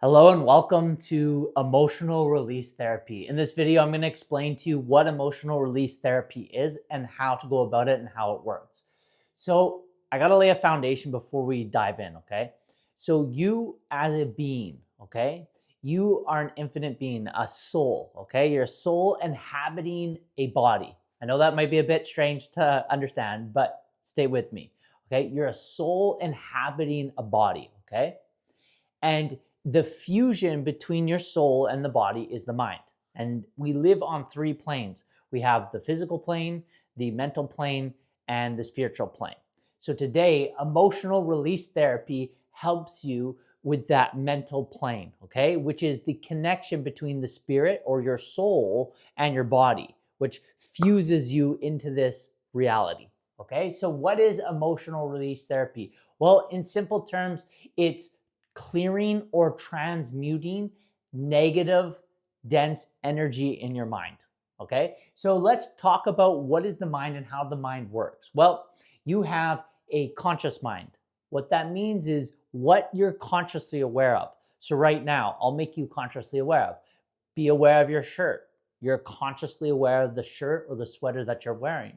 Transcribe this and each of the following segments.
Hello and welcome to emotional release therapy. In this video, I'm going to explain to you what emotional release therapy is and how to go about it and how it works. So I got to lay a foundation before we dive in, okay? So you as a being, okay? You are an infinite being, a soul, okay? You're a soul inhabiting a body. I know that might be a bit strange to understand, but stay with me, okay? You're a soul inhabiting a body, okay? And the fusion between your soul and the body is the mind. And we live on three planes. We have the physical plane, the mental plane, and the spiritual plane. So today, emotional release therapy helps you with that mental plane, okay? Which is the connection between the spirit or your soul and your body, which fuses you into this reality, okay? So what is emotional release therapy? Well, in simple terms, it's clearing or transmuting negative, dense energy in your mind. Okay, so let's talk about what is the mind and how the mind works. Well, you have a conscious mind. What that means is what you're consciously aware of. So, right now, I'll make you consciously aware of. Be aware of your shirt. You're consciously aware of the shirt or the sweater that you're wearing.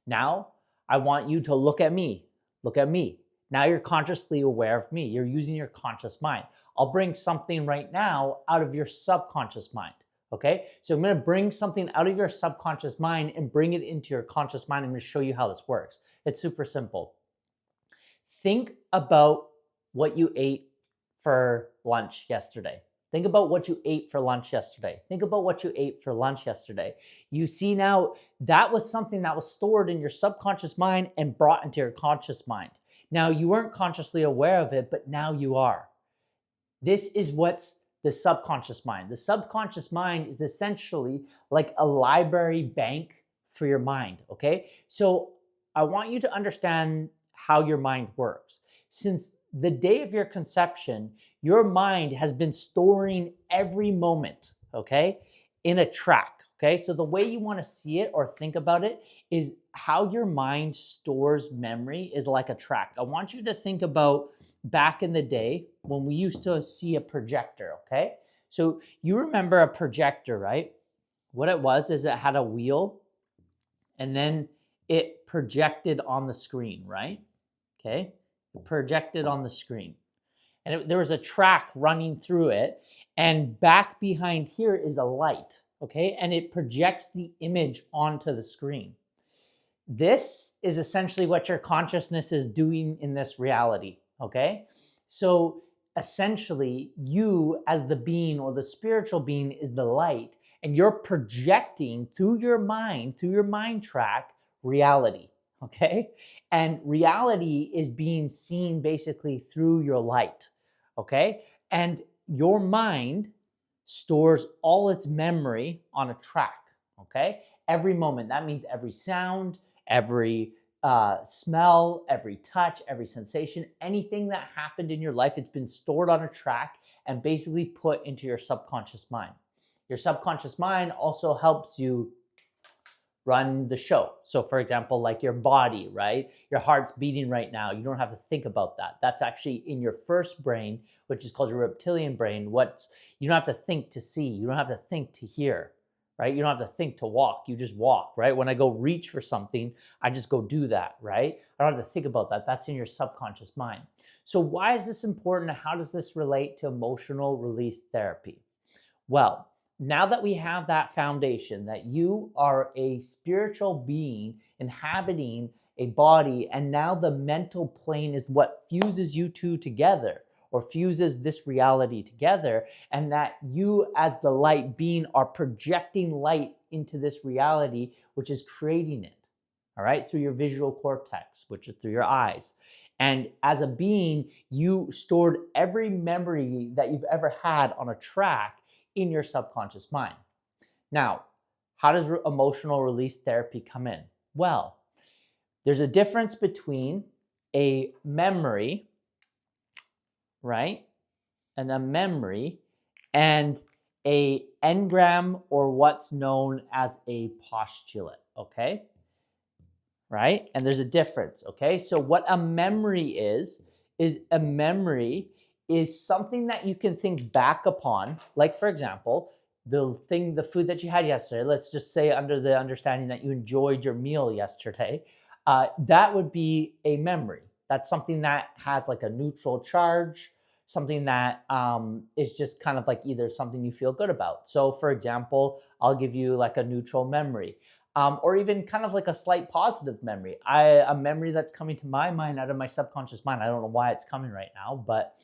Now, I want you to look at me. Look at me. Now you're consciously aware of me. You're using your conscious mind. I'll bring something right now out of your subconscious mind. Okay? So I'm going to bring something out of your subconscious mind and bring it into your conscious mind. I'm going to show you how this works. It's super simple. Think about what you ate for lunch yesterday. Think about what you ate for lunch yesterday. Think about what you ate for lunch yesterday. You see now that was something that was stored in your subconscious mind and brought into your conscious mind. Now you weren't consciously aware of it, but now you are. This is what's the subconscious mind. The subconscious mind is essentially like a library bank for your mind, okay? So I want you to understand how your mind works. Since the day of your conception, your mind has been storing every moment, okay, in a track, okay? So the way you want to see it or think about it is how your mind stores memory is like a track. I want you to think about back in the day when we used to see a projector, okay? So you remember a projector, right? What it was is it had a wheel and then it projected on the screen, right? Okay, projected on the screen. And there was a track running through it. And back behind here is a light, okay? And it projects the image onto the screen. This is essentially what your consciousness is doing in this reality, okay? So essentially, you as the being or the spiritual being is the light, and you're projecting through your mind track, reality, okay? And reality is being seen basically through your light, okay? And your mind stores all its memory on a track, okay? Every moment. That means every sound, every smell, every touch, every sensation, anything that happened in your life, it's been stored on a track and basically put into your subconscious mind. Your subconscious mind also helps you run the show. So for example, like your body, right? Your heart's beating right now. You don't have to think about that. That's actually in your first brain, which is called your reptilian brain. You don't have to think to see. You don't have to think to hear, right? You don't have to think to walk. You just walk, right? When I go reach for something, I just go do that, right? I don't have to think about that. That's in your subconscious mind. So why is this important? How does this relate to emotional release therapy? Well, now that we have that foundation, that you are a spiritual being inhabiting a body, and now the mental plane is what fuses you two together or fuses this reality together, and that you as the light being are projecting light into this reality, which is creating it, all right, through your visual cortex, which is through your eyes. And as a being, you stored every memory that you've ever had on a track in your subconscious mind. Now, how does emotional release therapy come in? Well, there's a difference between a memory, right? And a memory and a engram, or what's known as a postulate, okay? Right? And there's a difference, okay? So what a memory is a memory is something that you can think back upon. Like, for example, the food that you had yesterday, let's just say under the understanding that you enjoyed your meal yesterday, that would be a memory. That's something that has like a neutral charge, something that is just kind of like either something you feel good about. So, for example, I'll give you like a neutral memory. Or even kind of like a slight positive memory. A memory that's coming to my mind out of my subconscious mind. I don't know why it's coming right now, but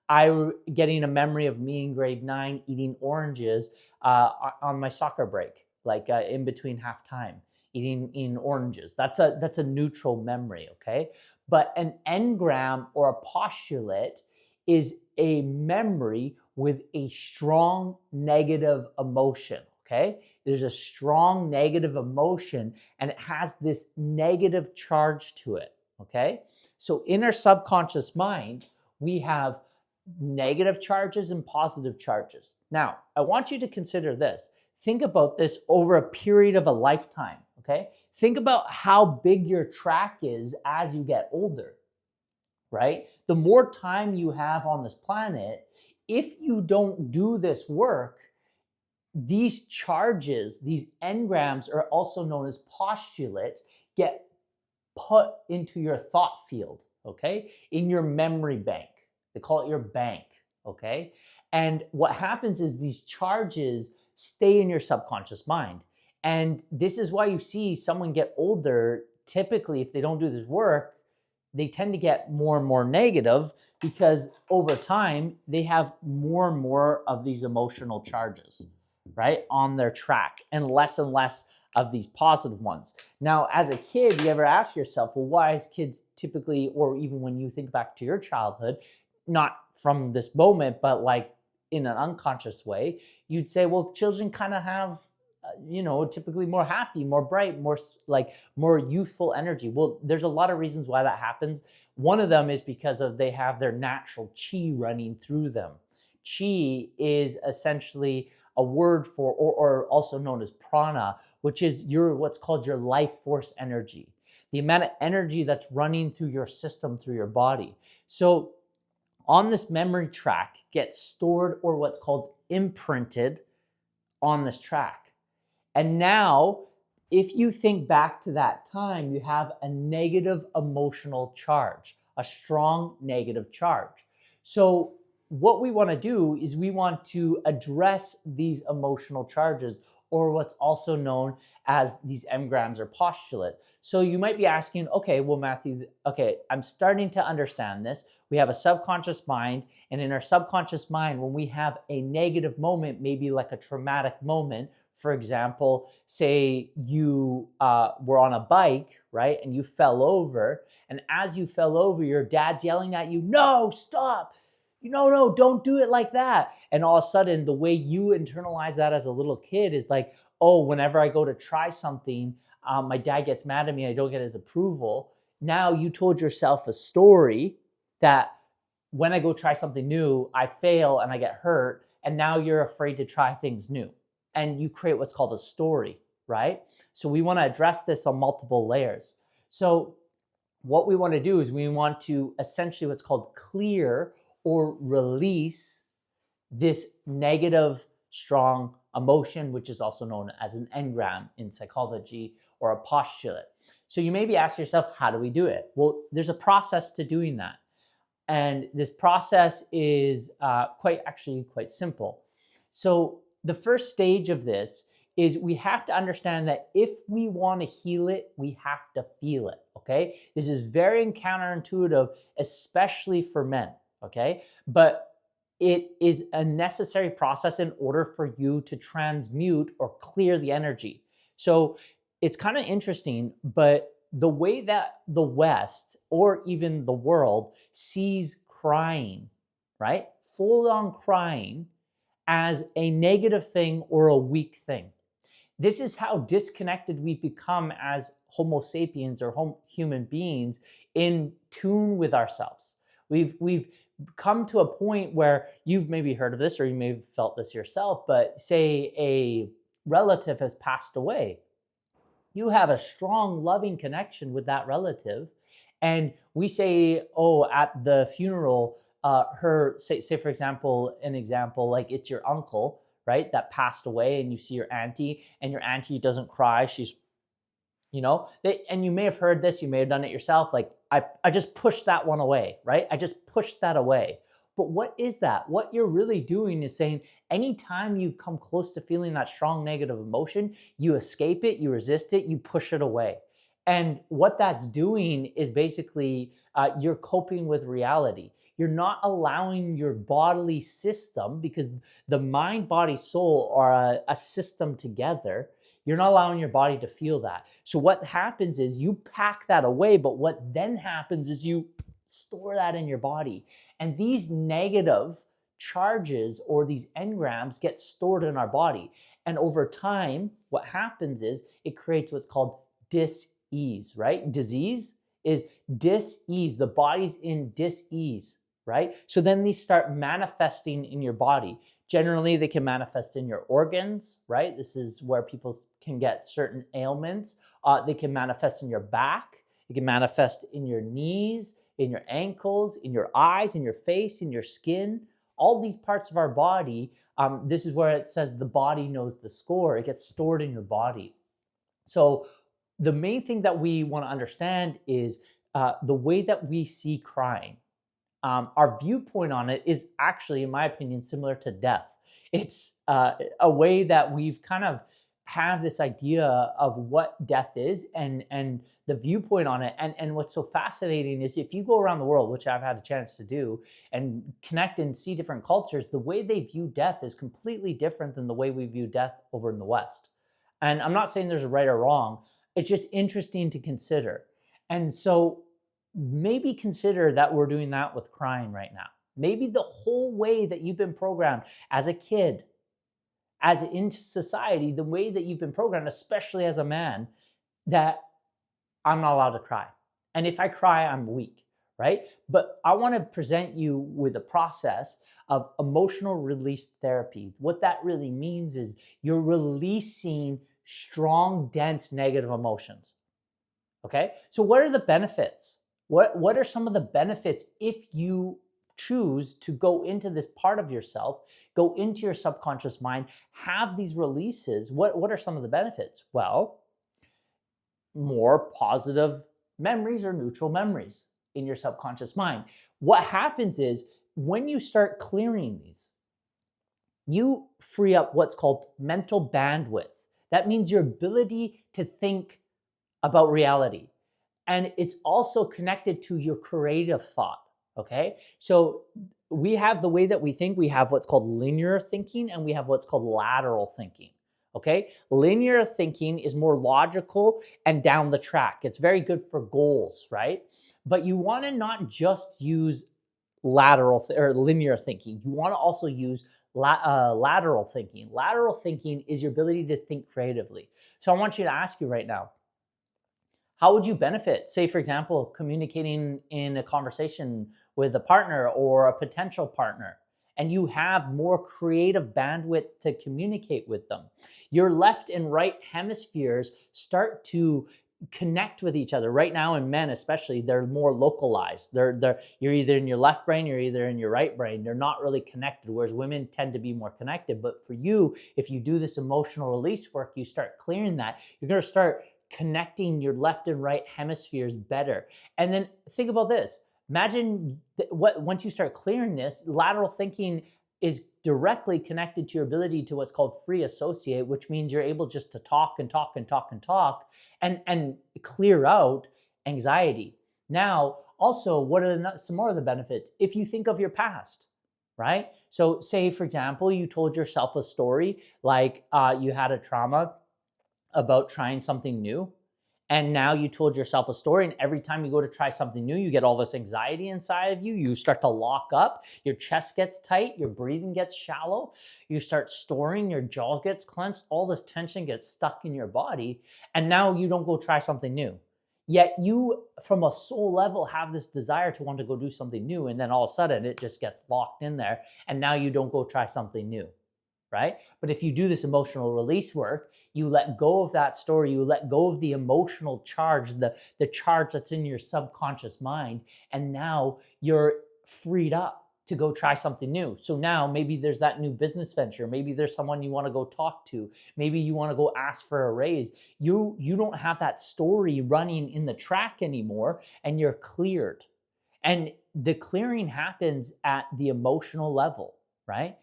I getting a memory of me in grade 9 eating oranges on my soccer break, like in between halftime, eating oranges. That's a neutral memory, okay? But an engram or a postulate is a memory with a strong negative emotion, okay? There's a strong negative emotion and it has this negative charge to it, okay? So in our subconscious mind, we have negative charges and positive charges. Now, I want you to consider this. Think about this over a period of a lifetime, okay? Think about how big your track is as you get older, right? The more time you have on this planet, if you don't do this work, these charges, these engrams are also known as postulates, get put into your thought field, okay? In your memory bank. They call it your bank, okay? And what happens is these charges stay in your subconscious mind. And this is why you see someone get older, typically, if they don't do this work, they tend to get more and more negative because over time, they have more and more of these emotional charges, right, on their track and less of these positive ones. Now, as a kid, you ever ask yourself, well, why is kids typically, or even when you think back to your childhood, not from this moment, but like in an unconscious way, you'd say, well, children kind of have, typically more happy, more bright, more youthful energy. Well, there's a lot of reasons why that happens. One of them is because they have their natural chi running through them. Chi is essentially a word for, or also known as prana, which is what's called your life force energy, the amount of energy that's running through your system, through your body. So on this memory track gets stored or what's called imprinted on this track. And now, if you think back to that time, you have a negative emotional charge, a strong negative charge. So what we want to do is we want to address these emotional charges, or what's also known as these engrams or postulate. So you might be asking, okay, well, Matthew, okay, I'm starting to understand this. We have a subconscious mind, and in our subconscious mind, when we have a negative moment, maybe like a traumatic moment, for example, say you were on a bike, right, and you fell over, and as you fell over, your dad's yelling at you, no, stop, no, don't do it like that. And all of a sudden, the way you internalize that as a little kid is like, oh, whenever I go to try something, my dad gets mad at me, I don't get his approval. Now you told yourself a story that when I go try something new, I fail and I get hurt, and now you're afraid to try things new. And you create what's called a story, right? So we want to address this on multiple layers. So what we want to do is we want to essentially what's called clear or release this negative, strong emotion, which is also known as an engram in psychology or a postulate. So you may be asking yourself, how do we do it? Well, there's a process to doing that. And this process is quite simple. So the first stage of this is we have to understand that if we want to heal it, we have to feel it, okay? This is very counterintuitive, especially for men, okay? But it is a necessary process in order for you to transmute or clear the energy. So it's kind of interesting, but the way that the West or even the world sees crying, right? Full on crying as a negative thing or a weak thing. This is how disconnected we've become as Homo sapiens or human beings in tune with ourselves. We've come to a point where you've maybe heard of this or you may have felt this yourself, but say a relative has passed away. You have a strong, loving connection with that relative. And we say, oh, at the funeral, say for example, an example, like it's your uncle, right, that passed away, and you see your auntie, and your auntie doesn't cry. She's, and you may have heard this, you may have done it yourself. Like, I just pushed that one away, right? I just pushed that away. But what is that? What you're really doing is saying, anytime you come close to feeling that strong negative emotion, you escape it, you resist it, you push it away. And what that's doing is basically you're coping with reality. You're not allowing your bodily system, because the mind, body, soul are a system together. You're not allowing your body to feel that. So what happens is you pack that away, but what then happens is you store that in your body. And these negative charges or these engrams get stored in our body. And over time, what happens is it creates what's called dis-ease, right? Disease is dis-ease. The body's in dis-ease, right? So then these start manifesting in your body. Generally, they can manifest in your organs, right? This is where people can get certain ailments. They can manifest in your back. It can manifest in your knees, in your ankles, in your eyes, in your face, in your skin. All these parts of our body, this is where it says the body knows the score. It gets stored in your body. So the main thing that we want to understand is the way that we see crying. Our viewpoint on it is actually, in my opinion, similar to death. It's a way that we've kind of have this idea of what death is and the viewpoint on it. And what's so fascinating is if you go around the world, which I've had a chance to do, and connect and see different cultures, the way they view death is completely different than the way we view death over in the West. And I'm not saying there's a right or wrong. It's just interesting to consider. And so maybe consider that we're doing that with crying right now. Maybe the whole way that you've been programmed as a kid, as into society, the way that you've been programmed, especially as a man, that I'm not allowed to cry. And if I cry, I'm weak, right? But I want to present you with a process of emotional release therapy. What that really means is you're releasing strong, dense, negative emotions. Okay? So what are the benefits? What are some of the benefits if you choose to go into this part of yourself, go into your subconscious mind, have these releases? What are some of the benefits? Well, more positive memories or neutral memories in your subconscious mind. What happens is when you start clearing these, you free up what's called mental bandwidth. That means your ability to think about reality. And it's also connected to your creative thought, okay? So we have the way that we think. We have what's called linear thinking, and we have what's called lateral thinking, okay? Linear thinking is more logical and down the track. It's very good for goals, right? But you want to not just use linear thinking. You want to also use lateral thinking. Lateral thinking is your ability to think creatively. So I want you to ask you right now, how would you benefit, say, for example, communicating in a conversation with a partner or a potential partner, and you have more creative bandwidth to communicate with them? Your left and right hemispheres start to connect with each other. Right now, in men especially, they're more localized. You're either in your left brain, you're either in your right brain. They're not really connected, whereas women tend to be more connected. But for you, if you do this emotional release work, you start clearing that, you're going to start connecting your left and right hemispheres better. And then think about this. Imagine once you start clearing this, lateral thinking is directly connected to your ability to what's called free associate, which means you're able just to talk and talk and talk and talk and clear out anxiety. Now, also, what are some more of the benefits? If you think of your past, right? So say, for example, you told yourself a story like you had a trauma about trying something new. And now you told yourself a story, and every time you go to try something new, you get all this anxiety inside of you. You start to lock up, your chest gets tight, your breathing gets shallow, you start storing, your jaw gets clenched, all this tension gets stuck in your body, and now you don't go try something new. Yet you, from a soul level, have this desire to want to go do something new, and then all of a sudden it just gets locked in there, and now you don't go try something new. Right? But if you do this emotional release work, you let go of that story, you let go of the emotional charge, the charge that's in your subconscious mind, and now you're freed up. to go try something new. So now maybe there's that new business venture. Maybe there's someone you want to go talk to. Maybe you want to go ask for a raise. You don't have that story running in the track anymore, and you're cleared. And the clearing happens at the emotional level, right?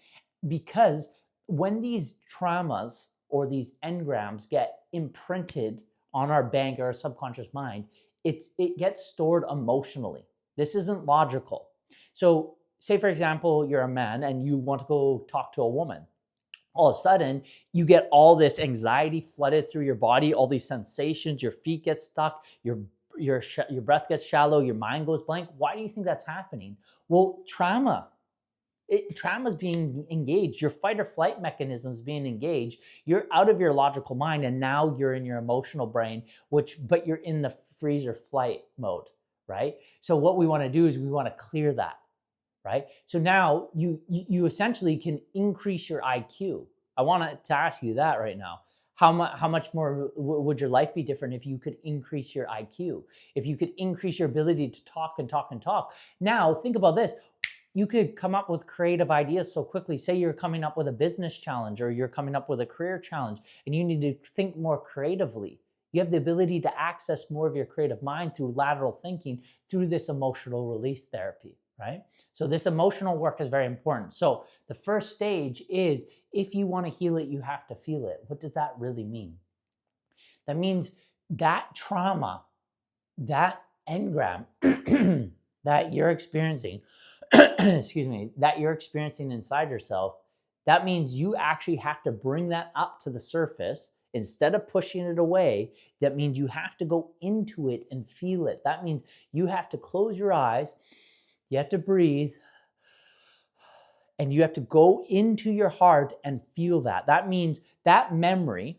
Because when these traumas or these engrams get imprinted on our bank or our subconscious mind, it gets stored emotionally. This isn't logical. So say, for example, you're a man and you want to go talk to a woman. All of a sudden, you get all this anxiety flooded through your body, all these sensations, your feet get stuck, your breath gets shallow, your mind goes blank. Why do you think that's happening? Well, trauma is being engaged. Your fight or flight mechanism is being engaged. You're out of your logical mind, and now you're in your emotional brain, but you're in the freeze or flight mode, right? So what we want to do is we want to clear that, right? So now you essentially can increase your IQ. I want to ask you that right now. How much more would your life be different if you could increase your IQ? If you could increase your ability to talk and talk and talk? Now, think about this. You could come up with creative ideas so quickly. Say you're coming up with a business challenge or you're coming up with a career challenge and you need to think more creatively. You have the ability to access more of your creative mind through lateral thinking through this emotional release therapy, right? So this emotional work is very important. So the first stage is, if you want to heal it, you have to feel it. What does that really mean? That means that trauma, that engram that you're experiencing, excuse me, that you're experiencing inside yourself, that means you actually have to bring that up to the surface instead of pushing it away. That means you have to go into it and feel it. That means you have to close your eyes, you have to breathe, and you have to go into your heart and feel that. That means that memory.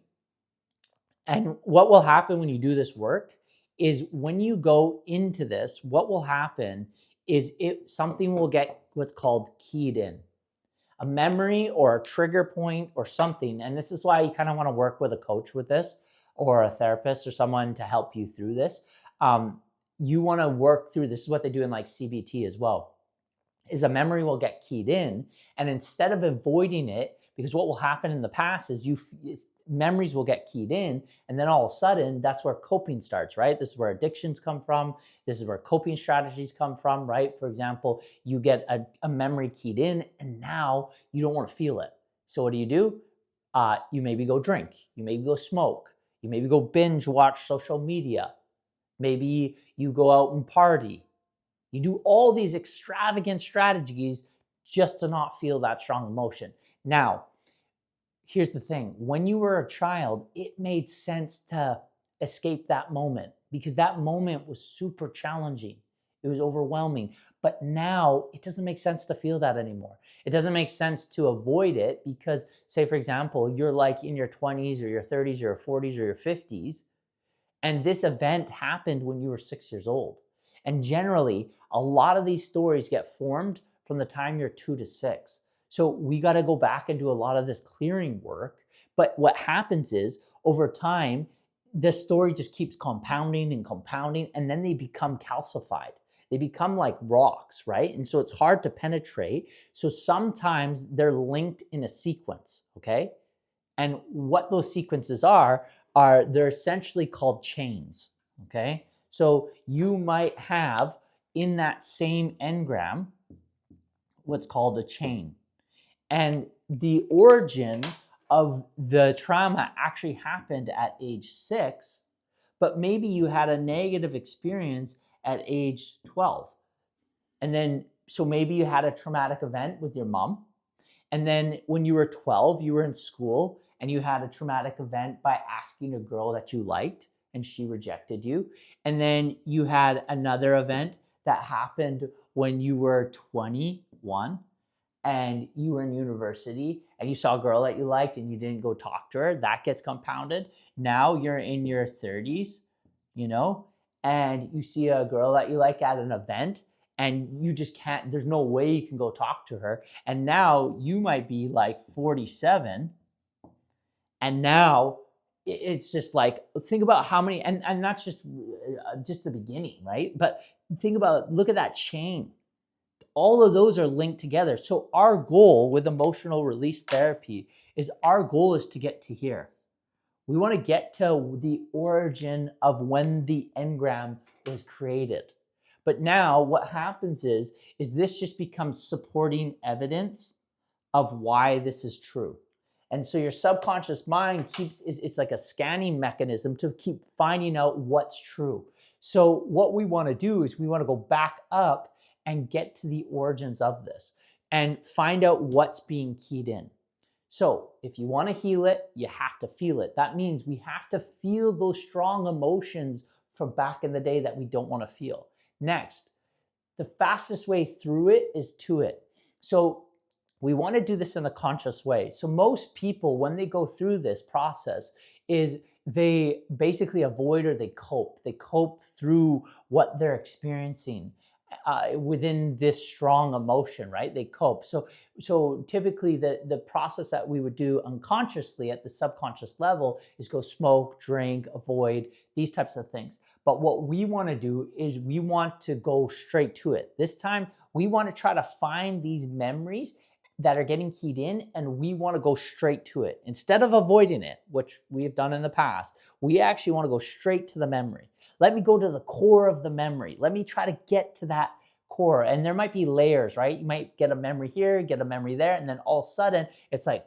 And what will happen when you do this work is, when you go into this, what will happen is something will get what's called keyed in. A memory or a trigger point or something. And this is why you kind of want to work with a coach with this, or a therapist or someone to help you through this. You want to work through, this is what they do in like CBT as well, is a memory will get keyed in. And instead of avoiding it, because what will happen in the past is memories will get keyed in, and then all of a sudden that's where coping starts, right? This is where addictions come from. This is where coping strategies come from, right? For example, you get a memory keyed in, and now you don't want to feel it. So what do? You maybe go drink, you maybe go smoke, you maybe go binge watch social media, maybe you go out and party. You do all these extravagant strategies just to not feel that strong emotion. Now, here's the thing. When you were a child, it made sense to escape that moment because that moment was super challenging. It was overwhelming. But now it doesn't make sense to feel that anymore. It doesn't make sense to avoid it because, say, for example, you're like in your 20s or your 30s or your 40s or your 50s, and this event happened when you were 6 years old. And generally, a lot of these stories get formed from the time you're 2 to 6. So we got to go back and do a lot of this clearing work. But what happens is, over time, the story just keeps compounding and compounding, and then they become calcified. They become like rocks, right? And so it's hard to penetrate. So sometimes they're linked in a sequence, okay? And what those sequences are they're essentially called chains, okay? So you might have in that same engram what's called a chain. And the origin of the trauma actually happened at age 6, but maybe you had a negative experience at age 12. And then, so maybe you had a traumatic event with your mom. And then when you were 12, you were in school and you had a traumatic event by asking a girl that you liked and she rejected you. And then you had another event that happened when you were 21 and you were in university and you saw a girl that you liked and you didn't go talk to her. That gets compounded. Now you're in your 30s, and you see a girl that you like at an event and you just can't, there's no way you can go talk to her. And now you might be like 47. And now it's just like, think about how many, and that's just the beginning, right? But look at that chain. all of those are linked together. So our goal with emotional release therapy is to get to here. We want to get to the origin of when the engram was created. But now what happens is this just becomes supporting evidence of why this is true. And so your subconscious mind it's like a scanning mechanism to keep finding out what's true. So what we want to do is we want to go back up and get to the origins of this and find out what's being keyed in. So if you want to heal it, you have to feel it. That means we have to feel those strong emotions from back in the day that we don't want to feel. Next, the fastest way through it is to it. So we want to do this in a conscious way. So most people, when they go through this process, is they basically avoid or they cope. They cope through what they're experiencing within this strong emotion, right? They cope. So typically the process that we would do unconsciously at the subconscious level is go smoke, drink, avoid, these types of things. But what we want to do is we want to go straight to it. This time we want to try to find these memories that are getting keyed in, and we want to go straight to it. Instead of avoiding it, which we have done in the past, we actually want to go straight to the memory. Let me go to the core of the memory. Let me try to get to that core. And there might be layers, right? You might get a memory here, get a memory there, and then all of a sudden it's like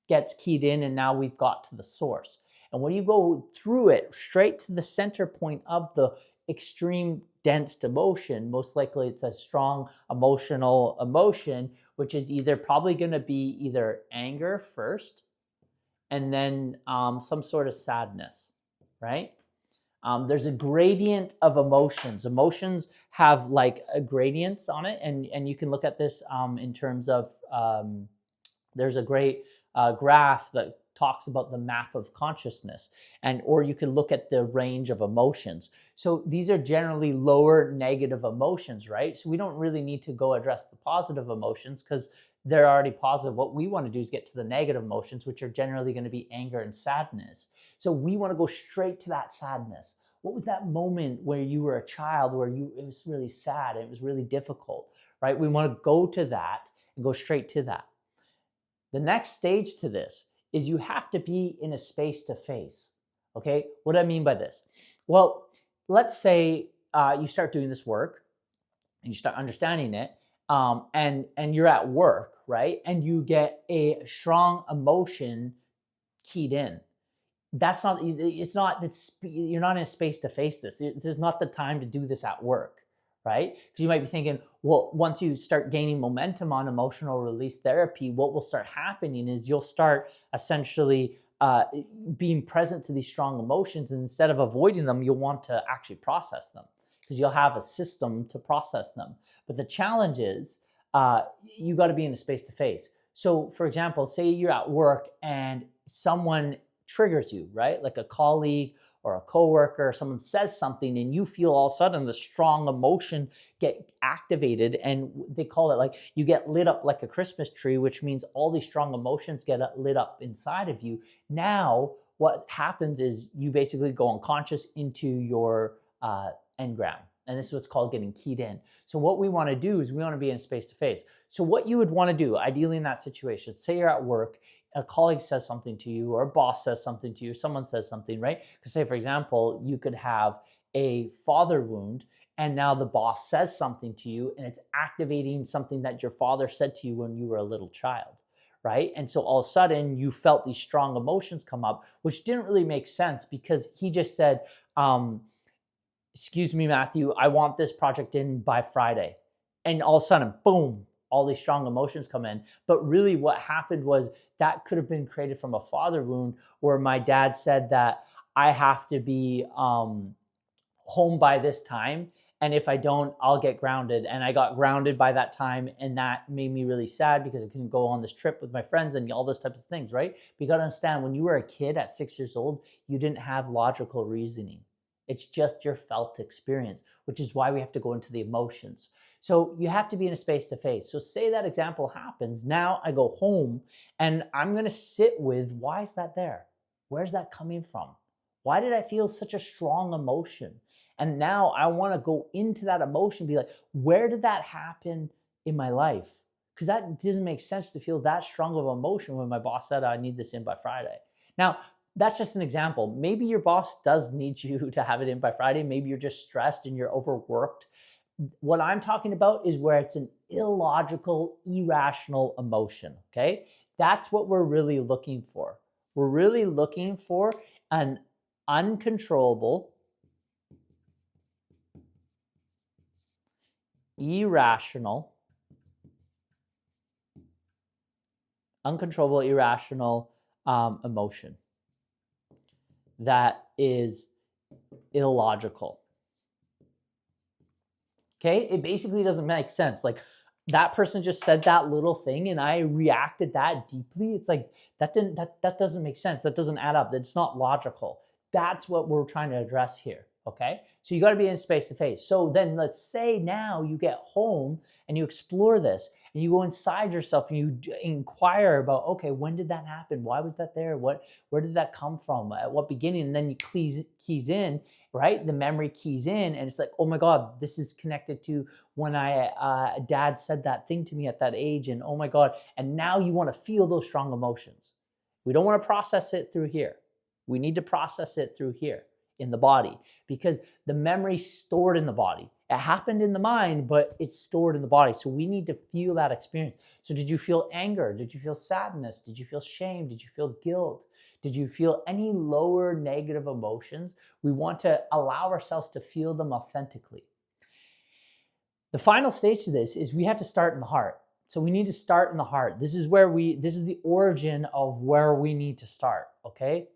gets keyed in, and now we've got to the source. And when you go through it straight to the center point of the extreme dense emotion, most likely it's a strong emotional emotion, which is either probably going to be either anger first and then some sort of sadness, right? There's a gradient of emotions. Emotions have like a gradients on it, and you can look at this in terms of there's a great graph that talks about the map of consciousness, or you can look at the range of emotions. So these are generally lower negative emotions, right? So we don't really need to go address the positive emotions because they're already positive. What we want to do is get to the negative emotions, which are generally going to be anger and sadness. So we want to go straight to that sadness. What was that moment where you were a child where it was really sad and it was really difficult, right? We want to go to that and go straight to that. The next stage to this is you have to be in a space to face. Okay, what do I mean by this? Well, let's say you start doing this work and you start understanding it, and you're at work, right? And you get a strong emotion keyed in. That's not. It's not. You're not in a space to face this. This is not the time to do this at work, right? Because you might be thinking, well, once you start gaining momentum on emotional release therapy, what will start happening is you'll start essentially being present to these strong emotions, and instead of avoiding them, you'll want to actually process them because you'll have a system to process them. But the challenge is you got to be in a space to face. So, for example, say you're at work and someone triggers you, right? Like a colleague or a coworker, someone says something and you feel all of a sudden the strong emotion get activated, and they call it like you get lit up like a Christmas tree, which means all these strong emotions get lit up inside of you. Now what happens is you basically go unconscious into your engram. And this is what's called getting keyed in. So what we want to do is we want to be in space to face. So what you would want to do, ideally in that situation, say you're at work, a colleague says something to you, or a boss says something to you, someone says something, right? Because say, for example, you could have a father wound, and now the boss says something to you, and it's activating something that your father said to you when you were a little child, right? And so all of a sudden, you felt these strong emotions come up, which didn't really make sense because he just said, excuse me, Matthew, I want this project in by Friday. And all of a sudden, boom, all these strong emotions come in. But really what happened was that could have been created from a father wound where my dad said that I have to be home by this time. And if I don't, I'll get grounded. And I got grounded by that time. And that made me really sad because I couldn't go on this trip with my friends and all those types of things, right? But you got to understand, when you were a kid at 6 years old, you didn't have logical reasoning. It's just your felt experience, which is why we have to go into the emotions. So you have to be in a space to face. So say that example happens. Now I go home and I'm going to sit with, why is that there? Where's that coming from? Why did I feel such a strong emotion? And now I want to go into that emotion, be like, where did that happen in my life? Because that doesn't make sense to feel that strong of emotion when my boss said I need this in by Friday. Now, that's just an example. Maybe your boss does need you to have it in by Friday. Maybe you're just stressed and you're overworked. What I'm talking about is where it's an illogical, irrational emotion, okay? That's what we're really looking for. We're really looking for an uncontrollable, irrational, emotion that is illogical. Okay, it basically doesn't make sense. Like, that person just said that little thing and I reacted that deeply. It's like that doesn't make sense. That doesn't add up. That's not logical. That's what we're trying to address here. Okay, so you got to be in space to face. So then let's say now you get home and you explore this and you go inside yourself and you inquire about, okay, when did that happen? Why was that there? Where did that come from? At what beginning? And then you keys in, right? The memory keys in, and it's like, oh my God, this is connected to when dad said that thing to me at that age, and oh my God, and now you want to feel those strong emotions. We don't want to process it through here. We need to process it through here in the body, because the memory's stored in the body. It happened in the mind, but it's stored in the body. So we need to feel that experience. So did you feel anger? Did you feel sadness? Did you feel shame? Did you feel guilt? Did you feel any lower negative emotions? We want to allow ourselves to feel them authentically. The final stage to this is we have to start in the heart. So we need to start in the heart. This is the origin of where we need to start, okay?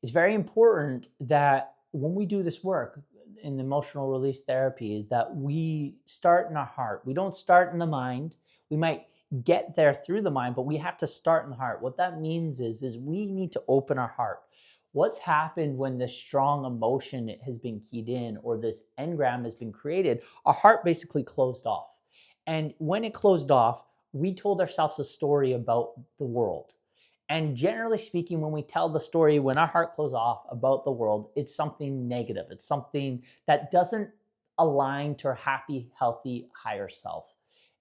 It's very important that when we do this work in emotional release therapy is that we start in our heart. We don't start in the mind. We might get there through the mind, but we have to start in the heart. What that means is we need to open our heart. What's happened when this strong emotion has been keyed in or this engram has been created? Our heart basically closed off. And when it closed off, we told ourselves a story about the world. And generally speaking, when we tell the story, when our heart closes off about the world, it's something negative. It's something that doesn't align to our happy, healthy, higher self.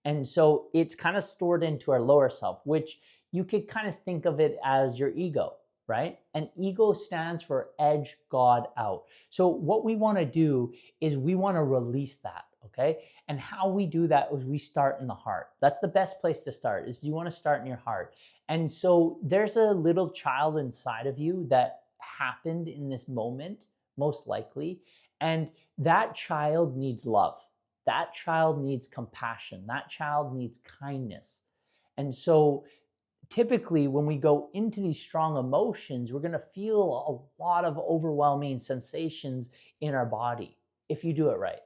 And so it's kind of stored into our lower self, which you could kind of think of it as your ego, right? And ego stands for edge God out. So what we want to do is we want to release that, okay? And how we do that is we start in the heart. That's the best place to start, is you want to start in your heart. And so there's a little child inside of you that happened in this moment, most likely, and that child needs love. That child needs compassion. That child needs kindness. And so typically when we go into these strong emotions, we're going to feel a lot of overwhelming sensations in our body if you do it right.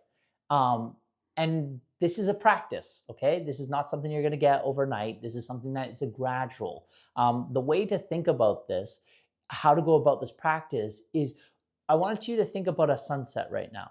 And this is a practice, okay? This is not something you're going to get overnight. This is something that is a gradual. The way to think about this, how to go about this practice is, I want you to think about a sunset right now.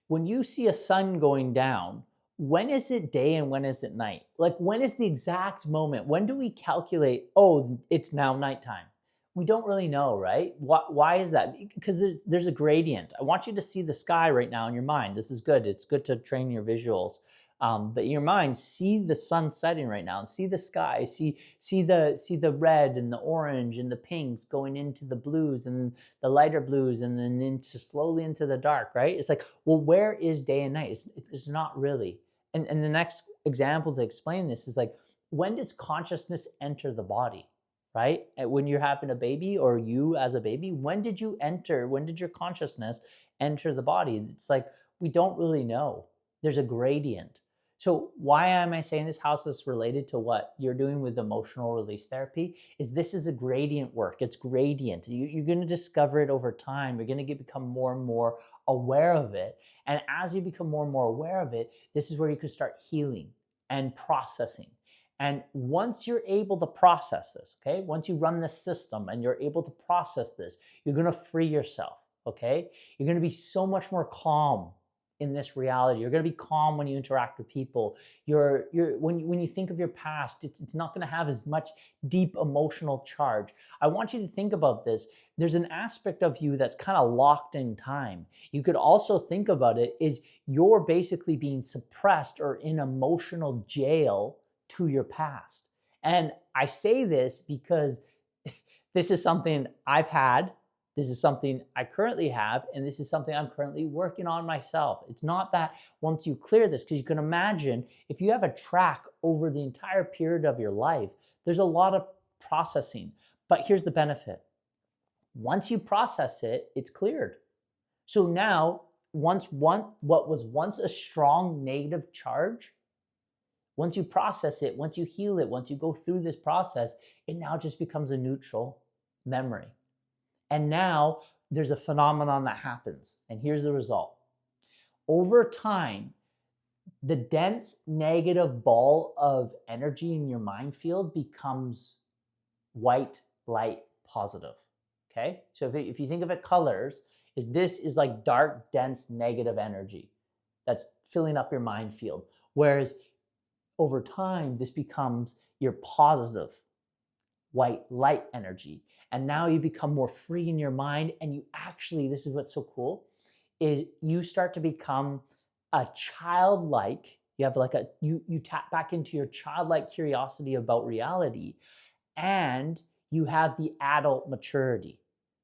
When you see a sun going down, when is it day and when is it night? Like, when is the exact moment? When do we calculate, oh, it's now nighttime? We don't really know, right? Why is that? Because there's a gradient. I want you to see the sky right now in your mind. This is good. It's good to train your visuals. But in your mind, see the sun setting right now and see the sky, see the red and the orange and the pinks going into the blues and the lighter blues and then slowly into the dark, right? It's like, well, where is day and night? It's not really. And the next example to explain this is like, when does consciousness enter the body? Right? When you're having a baby, or you as a baby, when did your consciousness enter the body? It's like, we don't really know. There's a gradient. So why am I saying this? How is this related to what you're doing with emotional release therapy? This is a gradient work. It's gradient. You're going to discover it over time. You're going to become more and more aware of it. And as you become more and more aware of it, this is where you can start healing and processing. And once you're able to process this, okay, once you run this system and you're able to process this, you're going to free yourself, okay? You're going to be so much more calm in this reality. You're going to be calm when you interact with people. When you think of your past, it's not going to have as much deep emotional charge. I want you to think about this. There's an aspect of you that's kind of locked in time. You could also think about it is you're basically being suppressed or in emotional jail to your past. And I say this because this is something I've had. This is something I currently have, and this is something I'm currently working on myself. It's not that once you clear this, because you can imagine if you have a track over the entire period of your life, there's a lot of processing. But here's the benefit. Once you process it, it's cleared. So now, what was once a strong negative charge, once you process it, once you heal it, once you go through this process, it now just becomes a neutral memory. And now there's a phenomenon that happens. And here's the result. Over time, the dense negative ball of energy in your mind field becomes white light positive. Okay? So if you think of it colors, this is like dark, dense, negative energy that's filling up your mind field. Whereas over time, this becomes your positive white light energy. And now you become more free in your mind. And you actually, this is what's so cool, is you start to become a childlike, you have like you tap back into your childlike curiosity about reality, and you have the adult maturity.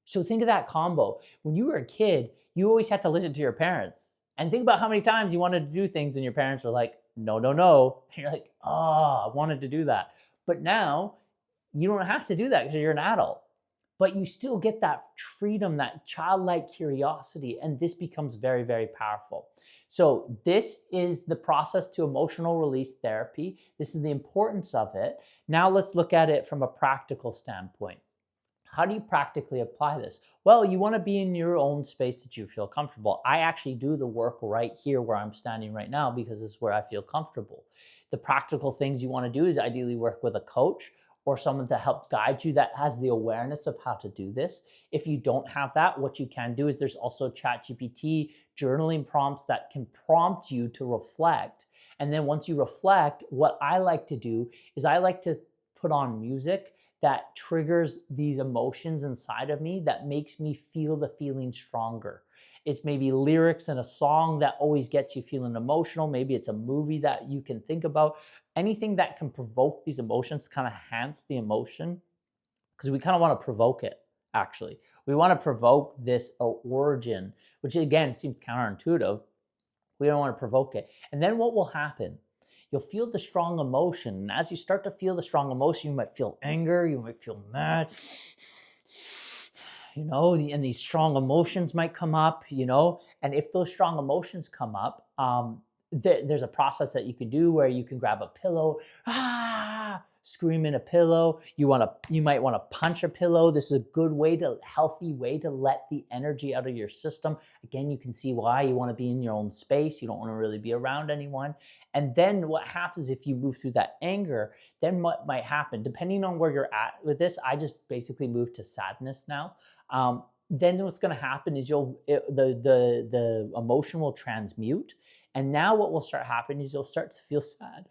So think of that combo. When you were a kid, you always had to listen to your parents. And think about how many times you wanted to do things and your parents were like, no, no, no. And you're like, oh, I wanted to do that. But now you don't have to do that because you're an adult. But you still get that freedom, that childlike curiosity, and this becomes very, very powerful. So this is the process to emotional release therapy. This is the importance of it. Now let's look at it from a practical standpoint. How do you practically apply this? Well, you want to be in your own space that you feel comfortable. I actually do the work right here where I'm standing right now because this is where I feel comfortable. The practical things you want to do is ideally work with a coach or someone to help guide you that has the awareness of how to do this. If you don't have that, what you can do is there's also ChatGPT journaling prompts that can prompt you to reflect. And then once you reflect, what I like to do is I like to put on music that triggers these emotions inside of me that makes me feel the feeling stronger. It's maybe lyrics in a song that always gets you feeling emotional. Maybe it's a movie that you can think about. Anything that can provoke these emotions to kind of enhance the emotion, because we kind of want to provoke it, actually. We want to provoke this origin, which again seems counterintuitive. We don't want to provoke it. And then what will happen? You'll feel the strong emotion. And as you start to feel the strong emotion, you might feel anger, you might feel mad, and these strong emotions might come up, and if those strong emotions come up, there's a process that you can do where you can grab a pillow, scream in a pillow. You might want to punch a pillow. This is a healthy way to let the energy out of your system. Again, you can see why you want to be in your own space. You don't want to really be around anyone. And then what happens if you move through that anger, then what might happen, depending on where you're at with this, I just basically move to sadness now. Then what's going to happen is the emotion will transmute. And now what will start happening is you'll start to feel sad.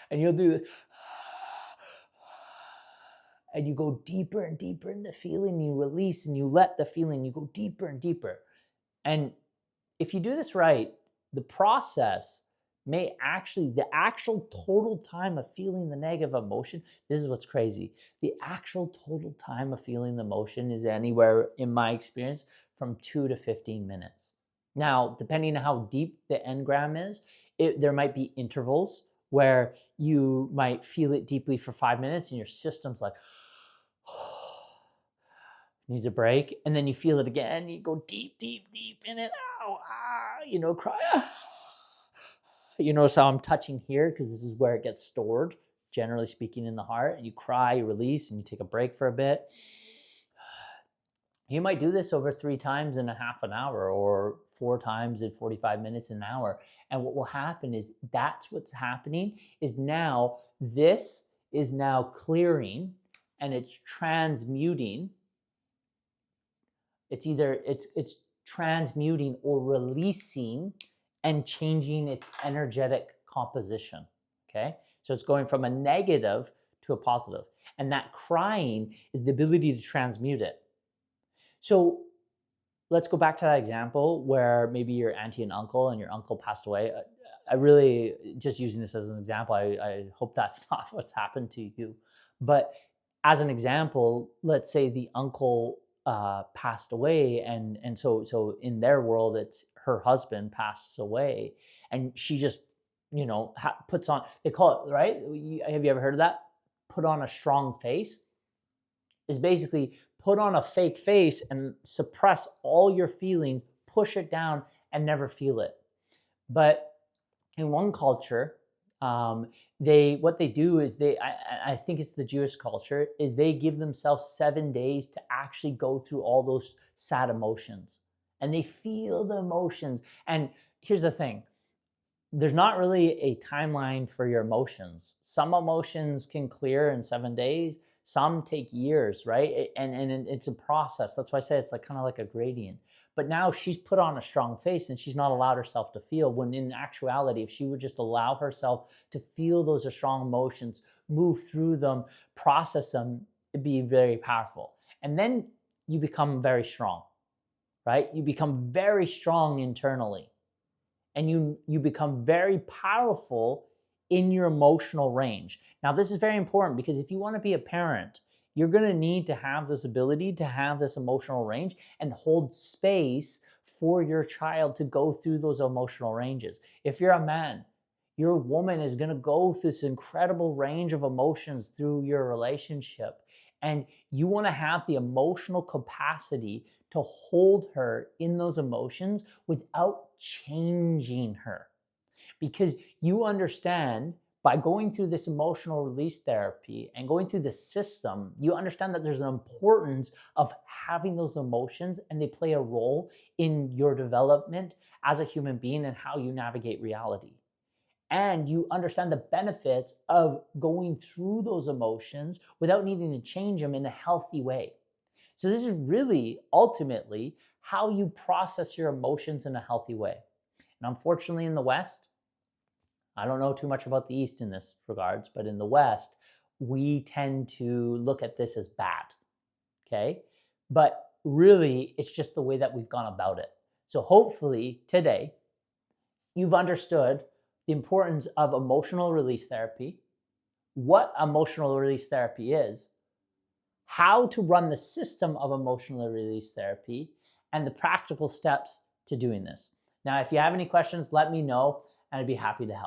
And you'll do this. And you go deeper and deeper in the feeling. You release and you let the feeling, you go deeper and deeper. And if you do this right, the process the actual total time of feeling the negative emotion, this is what's crazy. The actual total time of feeling the emotion is anywhere, in my experience, from 2 to 15 minutes. Now, depending on how deep the engram is, there might be intervals where you might feel it deeply for 5 minutes and your system's like, needs a break. And then you feel it again. You go deep, deep, deep in it. Ow, cry. You notice how I'm touching here because this is where it gets stored, generally speaking, in the heart. And you cry, you release, and you take a break for a bit. You might do this over 3 times in a half an hour or 4 times in 45 minutes, an hour. And what will happen is that's what's happening is now this is now clearing and it's transmuting It's transmuting or releasing and changing its energetic composition. Okay, so it's going from a negative to a positive, and that crying is the ability to transmute it. So let's go back to that example where maybe your auntie and uncle, and your uncle passed away. I really, just using this as an example, I hope that's not what's happened to you. But as an example, let's say the uncle passed away, and so in their world, it's her husband passes away, and she just puts on, they call it, right? Have you ever heard of that? Put on a strong face. Is basically put on a fake face and suppress all your feelings, push it down, and never feel it. But in one culture, what they do is I think it's the Jewish culture, is they give themselves 7 days to actually go through all those sad emotions, and they feel the emotions. And here's the thing. There's not really a timeline for your emotions. Some emotions can clear in 7 days. Some take years, right? And it's a process. That's why I say it's like kind of like a gradient. But now she's put on a strong face and she's not allowed herself to feel, when in actuality, if she would just allow herself to feel those strong emotions, move through them, process them, it'd be very powerful. And then you become very strong, right? You become very strong internally. And you become very powerful in your emotional range. Now, this is very important, because if you want to be a parent, you're going to need to have this ability to have this emotional range and hold space for your child to go through those emotional ranges. If you're a man, your woman is going to go through this incredible range of emotions through your relationship. And you want to have the emotional capacity to hold her in those emotions without changing her. Because you understand, by going through this emotional release therapy and going through the system, you understand that there's an importance of having those emotions, and they play a role in your development as a human being and how you navigate reality. And you understand the benefits of going through those emotions without needing to change them in a healthy way. So this is really ultimately how you process your emotions in a healthy way. And unfortunately, in the West, I don't know too much about the East in this regards, but in the West, we tend to look at this as bad, okay? But really, it's just the way that we've gone about it. So hopefully today, you've understood the importance of emotional release therapy, what emotional release therapy is, how to run the system of emotional release therapy, and the practical steps to doing this. Now, if you have any questions, let me know, and I'd be happy to help.